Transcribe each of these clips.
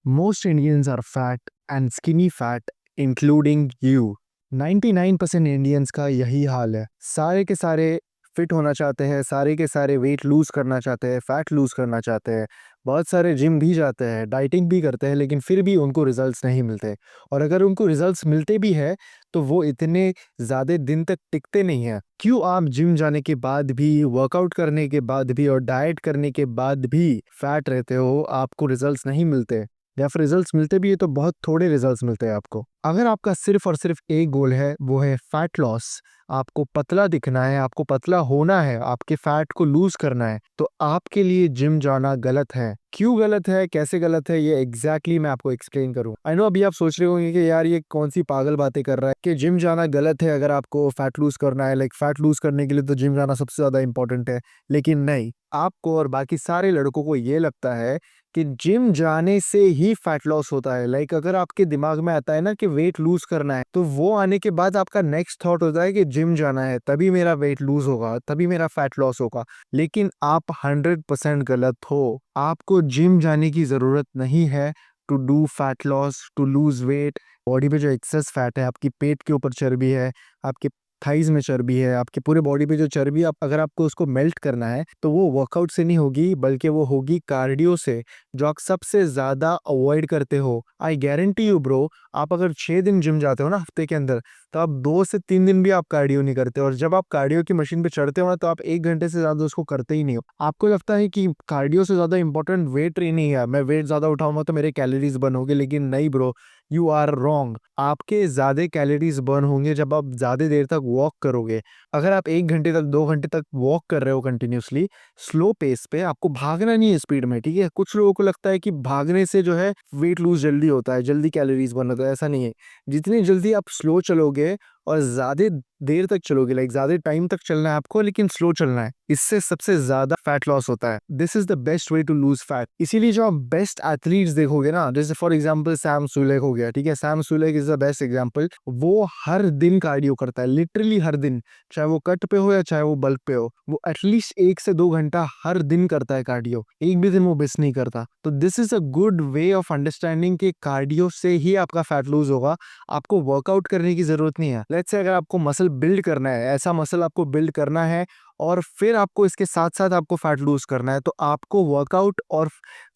Most Indians are fat and skinny fat, including you. 99% Indians का यही हाल है। सारे के सारे फिट होना चाहते हैं, सारे के सारे वेट लूज करना चाहते हैं, फैट लूज करना चाहते हैं। बहुत सारे जिम भी जाते हैं, डाइटिंग भी करते हैं, लेकिन फिर भी उनको रिजल्ट्स नहीं मिलते। और अगर उनको रिजल्ट्स मिलते भी हैं तो वो इतने ज़्यादा दिन तक टिकते नहीं हैं। क्यों आप जिम जाने के बाद भी, वर्कआउट करने के बाद भी और डाइट करने के बाद भी फैट रहते हो, आपको रिजल्ट्स नहीं मिलते? या फिर रिजल्ट्स मिलते भी है तो बहुत थोड़े रिजल्ट्स मिलते हैं आपको। अगर आपका सिर्फ और सिर्फ एक गोल है, वो है फैट लॉस, आपको पतला दिखना है, आपको पतला होना है, आपके फैट को लूज करना है, तो आपके लिए जिम जाना गलत है। क्यों गलत है, कैसे गलत है, ये एग्जैक्टली मैं आपको एक्सप्लेन करूँ। आई नो अभी आप सोच रहे होंगे कि यार ये कौन सी पागल बातें कर रहा है कि जिम जाना गलत है अगर आपको फैट लूज करना है। लाइक फैट लूज करने के लिए तो जिम जाना सबसे ज्यादा इंपॉर्टेंट है। लेकिन नहीं, आपको और बाकी सारे लड़कों को ये लगता है कि जिम जाने से ही फैट लॉस होता है। लाइक अगर आपके दिमाग में आता है ना कि वेट लूज करना है, तो वो आने के बाद आपका नेक्स्ट थॉट होता है कि जिम जाना है, तभी मेरा वेट लूज होगा, तभी मेरा फैट लॉस होगा। लेकिन आप 100% गलत हो। आपको जिम जाने की जरूरत नहीं है to do fat loss, to lose weight. Body पे जो एक्सेस फैट है, आपकी पेट के ऊपर चर्बी है, आपके थाइज में चर्बी है, आपके पूरे बॉडी पे जो चर्बी, आप अगर आपको उसको मेल्ट करना है तो वो वर्कआउट से नहीं होगी, बल्कि वो होगी कार्डियो से, जो आप सबसे ज्यादा अवॉइड करते हो। आई गारंटी यू ब्रो, आप अगर 6 दिन जिम जाते हो ना हफ्ते के अंदर, तो आप 2 से 3 दिन भी आप कार्डियो नहीं करते। और जब आप कार्डियो की मशीन पे चढ़ते हो ना, तो आप 1 घंटे से ज्यादा उसको करते ही नहीं हो। आपको लगता है कि कार्डियो से ज्यादा इंपॉर्टेंट वेट ट्रेनिंग है, मैं वेट ज्यादा उठाऊंगा तो मेरे कैलोरीज बर्न होगी। लेकिन नहीं ब्रो, यू आर रॉन्ग। आपके ज्यादा कैलोरीज बर्न होंगे जब आप ज्यादा देर तक वॉक करोगे। अगर आप 1 घंटे तक, 2 घंटे तक वॉक कर रहे हो कंटिन्यूसली, स्लो पेस पे, आपको भागना नहीं है स्पीड में, ठीक है। कुछ लोगों को लगता है कि भागने से जो है वेट लूज जल्दी होता है, जल्दी कैलोरीज बर्न होता है। ऐसा नहीं है। जितनी जल्दी आप स्लो चलोगे और ज्यादा देर तक चलोगे, लाइक ज्यादा टाइम तक चलना है आपको, लेकिन स्लो चलना है, इससे सबसे ज्यादा फैट लॉस होता है। This is the best way to lose fat. इसीलिए जो आप बेस्ट एथलीट्स देखोगे ना, जैसे फॉर एग्जांपल सैम सुलेक हो गया, ठीक है। Sam Sulek is the best example. वो हर दिन कार्डियो करता है, लिटरली हर दिन, चाहे वो कट पे हो या चाहे वो बल्क पे हो। वो एटलीस्ट 1 से 2 घंटा हर दिन करता है कार्डियो, एक भी दिन वो मिस नहीं करता। तो this is a good way of understanding कि कार्डियो से ही आपका फैट लूज होगा। आपको वर्कआउट करने की जरूरत नहीं है। लेट्स से अगर आपको मसल बिल्ड करना है, ऐसा मसल आपको बिल्ड करना है, और फिर आपको इसके साथ साथ आपको फैट लूज करना है, तो आपको वर्कआउट और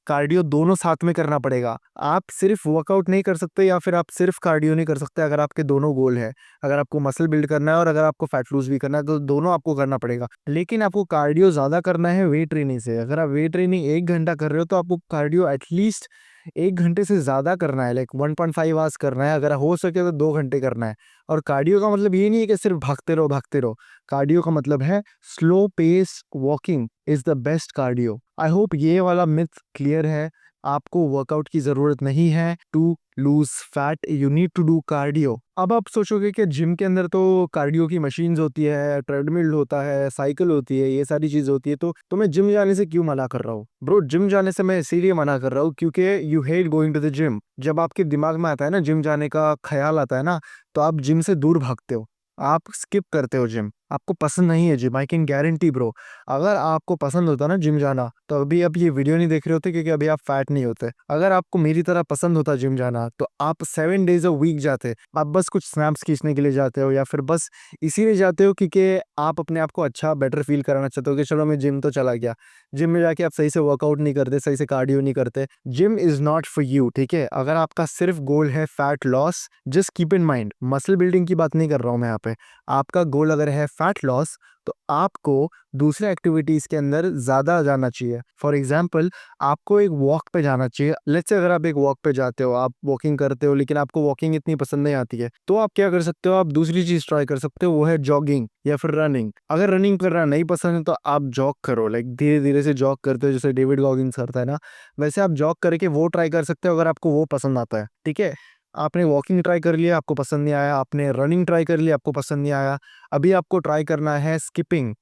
कार्डियो दोनों साथ में करना पड़ेगा। आप सिर्फ वर्कआउट नहीं कर सकते या फिर आप सिर्फ कार्डियो नहीं कर सकते अगर आपके दोनों गोल है। अगर आपको मसल बिल्ड करना है और अगर आपको फैट लूज भी करना है, तो दोनों आपको करना पड़ेगा। लेकिन आपको कार्डियो ज्यादा करना है वेट ट्रेनिंग से। अगर आप वेट ट्रेनिंग 1 घंटा कर रहे हो, तो आपको कार्डियो एटलीस्ट 1 घंटे से ज्यादा करना है, लाइक 1.5 आवर्स करना है। अगर हो सके तो 2 घंटे करना है। और कार्डियो का मतलब ये नहीं है कि सिर्फ भागते रहो भागते रहो। कार्डियो का मतलब है slow pace walking is the best cardio. I hope ये वाला मिथ क्लियर है। आपको वर्कआउट की जरूरत नहीं है to lose fat, you need to do cardio. अब आप सोचोगे कि जिम के अंदर तो कार्डियो की मशीन्स होती है, ट्रेडमिल होता है, साइकिल होती है, ये सारी चीज होती है, तो मैं जिम जाने से क्यों मना कर रहा हूँ? ब्रो, जिम जाने से मैं इसीलिए मना कर रहा हूँ क्योंकि you hate going to the gym. जब आपके दिमाग में आता है ना, जिम जाने का ख्याल आता है ना, तो आप जिम से दूर भागते हो, आप स्किप करते हो जिम। आपको पसंद नहीं है gym, I can guarantee bro. अगर आपको पसंद होता ना जिम जाना, तो अभी आप ये वीडियो नहीं देख रहे होते, क्योंकि अभी आप फैट नहीं होते। अगर आपको मेरी तरह पसंद होता जिम जाना, तो आप 7 डेज अ वीक जाते। आप बस कुछ स्नैप्स खींचने के लिए जाते हो, या फिर बस इसीलिए जाते हो क्योंकि आप अपने आप को अच्छा बेटर फील कराना चाहते हो कि चलो मैं जिम तो चला गया। जिम में जाके आप सही से वर्कआउट नहीं करते, सही से कार्डियो नहीं करते। Gym is not for you, ठीक है। अगर आपका सिर्फ गोल है fat loss, just keep in mind, muscle building की बात नहीं कर रहा हूं मैं यहाँ पे। आपका गोल अगर है फैट लॉस, तो आपको दूसरे एक्टिविटीज के अंदर ज्यादा जाना चाहिए। फॉर एग्जाम्पल, आपको एक वॉक पे जाना चाहिए। लेट्स से अगर आप एक वॉक पे जाते हो, आप वॉकिंग करते हो, लेकिन आपको वॉकिंग इतनी पसंद नहीं आती है, तो आप क्या कर सकते हो, आप दूसरी चीज ट्राई कर सकते हो, वो है जॉगिंग या फिर रनिंग। अगर रनिंग करना नहीं पसंद है, तो आप जॉग करो, लाइक धीरे धीरे से जॉग करते हो, जैसे डेविड गॉगिंस करता है ना, वैसे आप जॉग करके वो ट्राई कर सकते हो अगर आपको वो पसंद आता है, ठीक है। आपने वॉकिंग ट्राई कर लिया, आपको पसंद नहीं आया, आपने रनिंग ट्राई कर लिया, आपको पसंद नहीं आया, अभी आपको ट्राई करना है स्किपिंग।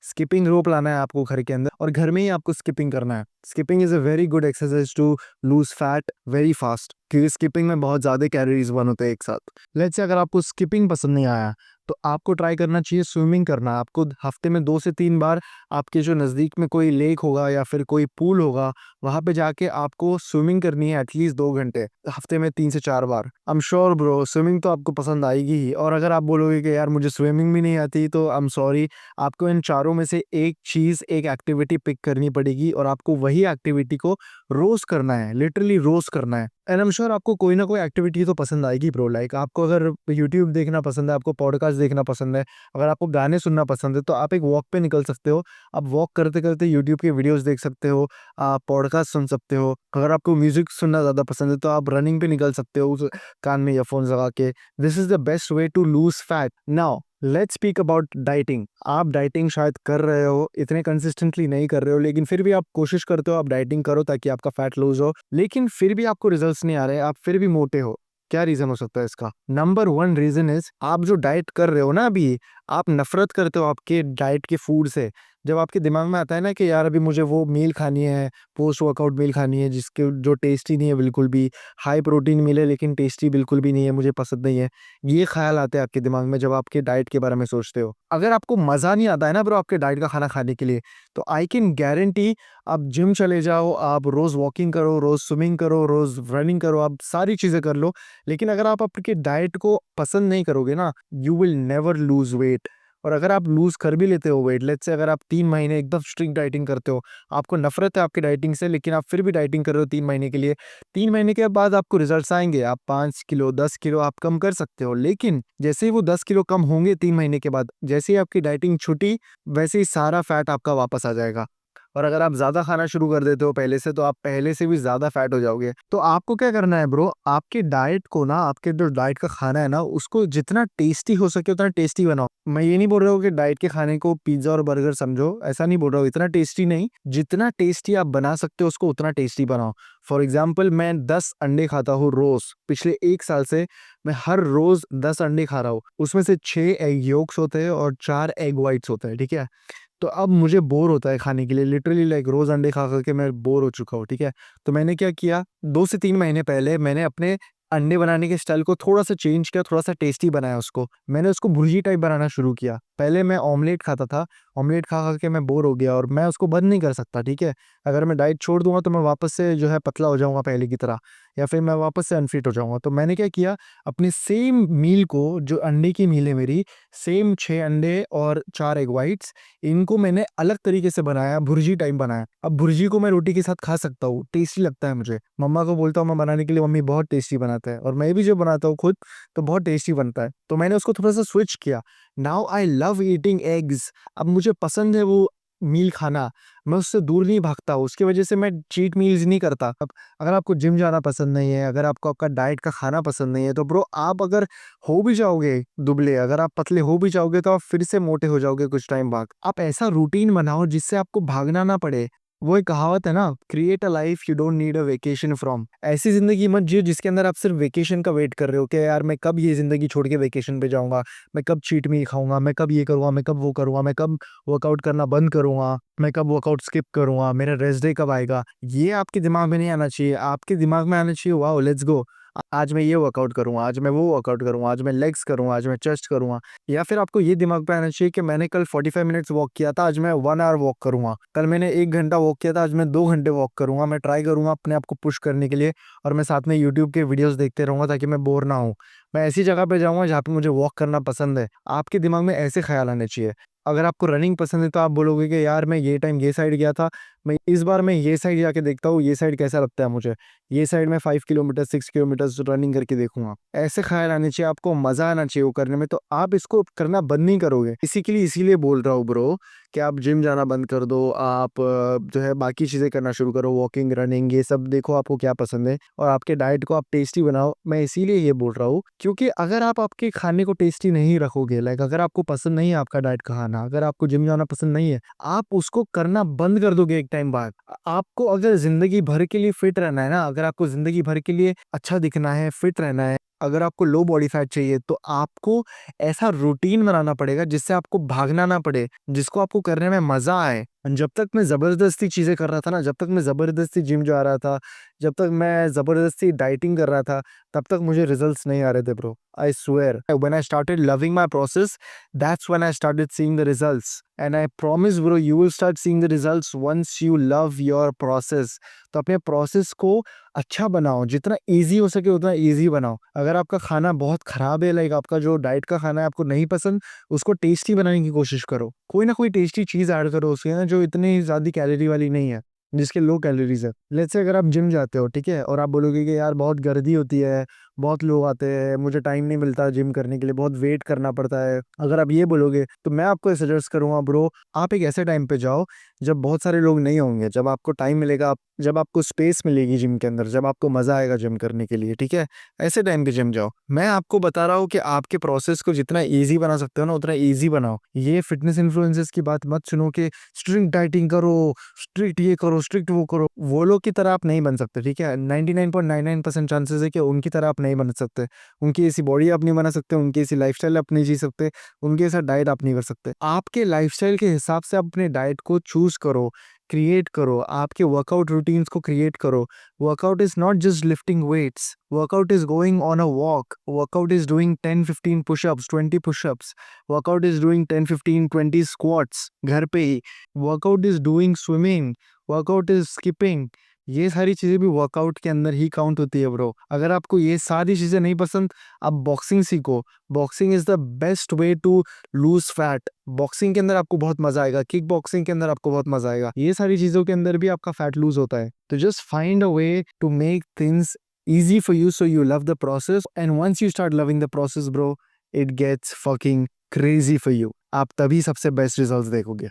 स्किपिंग रोप लाना है आपको घर के अंदर, और घर में ही आपको स्किपिंग करना है। Skipping is a very good exercise to lose fat very fast, क्योंकि स्किपिंग में बहुत ज्यादा कैलोरीज बर्न होते हैं एक साथ। लेट्स से अगर आपको स्किपिंग पसंद नहीं आया, तो आपको ट्राई करना चाहिए स्विमिंग करना। आपको हफ्ते में 2 से 3 बार आपके जो नज़दीक में कोई लेक होगा या फिर कोई पूल होगा, वहाँ पे जाके आपको स्विमिंग करनी है एटलीस्ट 2 घंटे, हफ्ते में 3 से 4 बार। I am sure bro swimming तो आपको पसंद आएगी ही। और अगर आप बोलोगे कि यार मुझे स्विमिंग भी नहीं आती, तो आई एम सॉरी, आपको इन चारों में से एक चीज़, एक एक्टिविटी पिक करनी पड़ेगी और आपको वही एक्टिविटी को रोज़ करना है, लिटरली रोज़ करना है। एंड आई एम श्योर आपको कोई ना कोई एक्टिविटी तो पसंद आएगी ब्रो। लाइक आपको अगर यूट्यूब देखना पसंद है, आपको पॉडकास्ट देखना पसंद है, अगर आपको गाने सुनना पसंद है, तो आप एक वॉक पे निकल सकते हो। आप वॉक करते-करते यूट्यूब के वीडियोस देख सकते हो, आप पॉडकास्ट सुन सकते हो। अगर आपको म्यूज़िक सुनना ज़्यादा पसंद है, तो आप रनिंग पे निकल सकते हो उस कान में ईयरफ़ोन्स लगा के। This is the best way to lose fat. Now let's speak about dieting. आप डाइटिंग शायद कर रहे हो, इतने कंसिस्टेंटली नहीं कर रहे हो, लेकिन फिर भी आप कोशिश करते हो, आप डाइटिंग करो ताकि आपका फैट लूज़ हो, लेकिन फिर भी आपको रिजल्ट्स नहीं आ रहे, आप फिर भी मोटे हो। क्या रीज़न हो सकता है इसका? नंबर 1 रीज़न इज़ आप जो डाइट कर रहे हो ना अभी, आप नफ़रत करते हो आपके डाइट के फूड से। जब आपके दिमाग में आता है ना कि यार अभी मुझे वो मील खानी है, पोस्ट वर्कआउट मील खानी है जिसके जो टेस्टी नहीं है बिल्कुल भी, हाई प्रोटीन मील है लेकिन टेस्टी बिल्कुल भी नहीं है, मुझे पसंद नहीं है। ये ख़्याल आते हैं आपके दिमाग में जब आपके डाइट के बारे में सोचते हो। अगर आपको मज़ा नहीं आता है ना ब्रो आपके डाइट का खाना खाने के लिए, तो आई कैन गारंटी आप जिम चले जाओ, आप रोज़ वॉकिंग करो, रोज़ स्विमिंग करो, रोज़ रनिंग करो, आप सारी चीज़ें कर लो। लेकिन अगर आप आपके डाइट को पसंद नहीं करोगे ना, you will never lose weight. और अगर आप लूज़ कर भी लेते हो वेट, लेट्स से अगर आप 3 महीने एकदम स्ट्रिक्ट डाइटिंग करते हो, आपको नफ़रत है आपकी डाइटिंग से, लेकिन आप फिर भी डाइटिंग कर रहे हो 3 महीने के लिए, 3 महीने के बाद आपको रिजल्ट्स आएँगे, आप 5 किलो, 10 किलो आप कम कर सकते हो। लेकिन जैसे ही वो 10 किलो कम होंगे 3 महीने के बाद, जैसे ही आपकी डाइटिंग छूटी, वैसे ही सारा फैट आपका वापस आ जाएगा। और अगर आप ज़्यादा खाना शुरू कर देते हो पहले से, तो आप पहले से भी ज़्यादा फैट हो जाओगे। तो आपको क्या करना है ब्रो, आपके डाइट को ना, आपके जो डाइट का खाना है ना, उसको जितना टेस्टी हो सके उतना टेस्टी बनाओ। मैं ये नहीं बोल रहा हूँ कि डाइट के खाने को पिज़्ज़ा और बर्गर समझो, ऐसा नहीं बोल रहा हूँ, इतना टेस्टी नहीं, जितना टेस्टी आप बना सकते हो उसको उतना टेस्टी बनाओ। फॉर एग्ज़ाम्पल मैं 10 अंडे खाता हूँ रोज़, पिछले 1 साल से मैं हर रोज़ 10 अंडे खा रहा हूँ। उसमें से 6 एग योक्स होते हैं और 4 एग व्हाइट्स होते हैं, ठीक है? तो अब मुझे बोर होता है खाने के लिए, लिटरली लाइक रोज़ अंडे खा के मैं बोर हो चुका हूँ, ठीक है? तो मैंने क्या किया, 2 से 3 महीने पहले मैंने अपने अंडे बनाने के स्टाइल को थोड़ा-सा चेंज किया, थोड़ा-सा टेस्टी बनाया उसको। मैंने उसको भुर्जी टाइप बनाना शुरू किया। पहले मैं ऑमलेट खाता था, ऑमलेट खा के मैं बोर हो गया और मैं उसको बंद नहीं कर सकता, ठीक है? अगर मैं डाइट छोड़ दूँगा तो मैं वापस से जो है पतला हो जाऊँगा पहले की तरह, या फिर मैं वापस से अनफिट हो जाऊँगा। तो मैंने क्या किया, अपनी सेम मील को, जो अंडे की मील है मेरी, सेम 6 अंडे और 4 एग व्हाइट्स, इनको मैंने अलग तरीके से बनाया, भुर्जी टाइप बनाया। अब भुर्जी को मैं रोटी के साथ खा सकता हूँ, टेस्टी लगता है मुझे। मम्मा को बोलता हूँ मैं बनाने के लिए, मम्मी बहुत टेस्टी बनाता है, और मैं भी जब बनाता हूँ खुद, तो बहुत टेस्टी बनता है। तो मैंने उसको थोड़ा-सा स्विच किया। Now I love eating eggs. अब मुझे पसंद है वो मील खाना, मैं उससे दूर नहीं भागता हूँ, उसकी वजह से मैं चीट मील्स नहीं करता। अब अगर आपको जिम जाना पसंद नहीं है, अगर आपको आपका डाइट का खाना पसंद नहीं है, तो ब्रो आप अगर हो भी जाओगे दुबले, अगर आप पतले हो भी जाओगे, तो आप फिर से मोटे हो जाओगे कुछ टाइम बाद। आप ऐसा रूटीन बनाओ जिससे आपको भागना ना पड़े। वो एक कहावत है ना, create a life you don't need a vacation from. ऐसी जिंदगी मत जियो जिसके अंदर आप सिर्फ वेकेशन का वेट कर रहे हो कि यार मैं कब ये जिंदगी छोड़ के वेकेशन पे जाऊंगा, मैं कब चीट मील खाऊंगा, मैं कब ये करूंगा, मैं कब वो करूंगा, मैं कब वर्कआउट करना बंद करूंगा, मैं कब वर्कआउट स्किप करूंगा, मेरा रेस्ट डे कब आएगा। ये आपके दिमाग में नहीं आना चाहिए। आपके दिमाग में आना चाहिए, वाओ लेट्स गो, आज मैं ये वर्कआउट करूंगा, आज मैं वो वर्कआउट करूंगा, आज मैं लेग्स करूंगा, आज मैं चेस्ट करूंगा। या फिर आपको ये दिमाग पे आना चाहिए कि मैंने कल 45 मिनट्स वॉक किया था, आज मैं 1 आवर वॉक करूंगा। कल मैंने 1 घंटा वॉक किया था, आज मैं 2 घंटे वॉक करूंगा। मैं ट्राई करूंगा अपने आप को पुश करने के लिए, और मैं साथ में यूट्यूब के वीडियोस देखते रहूंगा ताकि मैं बोर ना हूं। मैं ऐसी जगह पे जाऊंगा जहाँ पे मुझे वॉक करना पसंद है। आपके दिमाग में ऐसे ख्याल आने चाहिए। अगर आपको रनिंग पसंद है, तो आप बोलोगे कि यार मैं ये टाइम ये साइड गया था, मैं इस बार मैं ये साइड जाके देखता हूँ, ये साइड कैसा लगता है मुझे, ये साइड में 5 किलोमीटर 6 किलोमीटर रनिंग करके देखूंगा। ऐसे ख्याल आने चाहिए, आपको मजा आना चाहिए वो करने में, तो आप इसको करना बंद नहीं करोगे। इसी के लिए इसीलिए बोल रहा हूँ ब्रो कि आप जिम जाना बंद कर दो, आप जो है बाकी चीजें करना शुरू करो, वॉकिंग रनिंग ये सब देखो आपको क्या पसंद है, और आपके डाइट को आप टेस्टी बनाओ। मैं इसीलिए ये बोल रहा हूँ क्योंकि अगर आप आपके खाने को टेस्टी नहीं रखोगे, लाइक अगर आपको पसंद नहीं है आपका डाइट का खाना, अगर आपको जिम जाना पसंद नहीं है, आप उसको करना बंद कर दोगे एक टाइम बाद। आपको अगर जिंदगी भर के लिए फिट रहना है ना, अगर आपको जिंदगी भर के लिए अच्छा दिखना है, फिट रहना है, अगर आपको लो बॉडी फैट चाहिए, तो आपको ऐसा रूटीन बनाना पड़ेगा जिससे आपको भागना ना पड़े, जिसको आपको करने में मजा आए। जब तक मैं ज़बरदस्ती चीज़ें कर रहा था ना, जब तक मैं ज़बरदस्ती जिम जा रहा था, जब तक मैं ज़बरदस्ती डाइटिंग कर रहा था, तब तक मुझे रिज़ल्ट्स नहीं आ रहे थे bro. I swear when I started loving my process, that's when I started seeing the results and I promise bro you will start seeing the results once you love your process. तो अपने process को अच्छा बनाओ, जितना easy हो सके उतना easy बनाओ। अगर आपका खाना बहुत ख़राब है, लाइक आपका जो डाइट का खाना है आपको नहीं पसंद, उसको टेस्टी बनाने की कोशिश करो। कोई ना कोई टेस्टी चीज़ ऐड करो उसके ना, जो इतनी ज़्यादा कैलोरी वाली नहीं है, जिसके लो कैलोरीज़ है। लेट्स से अगर आप जिम जाते हो, ठीक है? और आप बोलोगे कि यार बहुत गर्दी होती है, बहुत लोग आते हैं, मुझे टाइम नहीं मिलता जिम करने के लिए, बहुत वेट करना पड़ता है। अगर आप ये बोलोगे, तो मैं आपको ये सजेस्ट करूँगा ब्रो, आप एक ऐसे टाइम पे जाओ जब बहुत सारे लोग नहीं होंगे, जब आपको टाइम मिलेगा, आप जब आपको स्पेस मिलेगी जिम के अंदर, जब आपको मज़ा आएगा जिम करने के लिए, ठीक है? ऐसे टाइम पे जिम जाओ। मैं आपको बता रहा हूँ कि आपके प्रोसेस को जितना ईज़ी बना सकते हो ना, उतना ईज़ी बनाओ। ये फिटनेस इन्फ्लुएंसर्स की बात मत सुनो कि स्ट्रिक्ट डाइटिंग करो, स्ट्रिक्ट ये करो, स्ट्रिक्ट वो करो। वो लोग की तरह आप नहीं बन सकते, ठीक है? 99.99% चांसेस है कि उनकी तरह आप नहीं बन सकते। उनकी ऐसी बॉडी आप नहीं बना सकते, उनकी ऐसी लाइफ़स्टाइल आप नहीं जी सकते, उनके ऐसा डाइट आप नहीं कर सकते। आपके लाइफ़स्टाइल के हिसाब से आप अपने डाइट को चूज़ करो, क्रिएट करो, आपके वर्कआउट रूटीन्स को क्रिएट करो। Workout is not just lifting weights. Workout is going on a walk. Workout is doing 10-15 push-ups, 20 push-ups. Workout is doing 10-15-20 squats घर पे ही. Workout is doing swimming. Workout is skipping. ये सारी चीज़ें भी workout के अंदर ही काउंट होती है ब्रो। अगर आपको ये सारी चीज़ें नहीं पसंद, आप बॉक्सिंग सीखो। Boxing is the best way to lose fat. Boxing के अंदर आपको बहुत मज़ा आएगा, किक बॉक्सिंग के अंदर आपको बहुत मज़ा आएगा। ये सारी चीज़ों के अंदर भी आपका फैट लूज़ होता है। तो just find a way to make things easy for you so you love the process, and once you start loving the process bro, it gets fucking crazy for you. आप तभी सबसे best results देखोगे।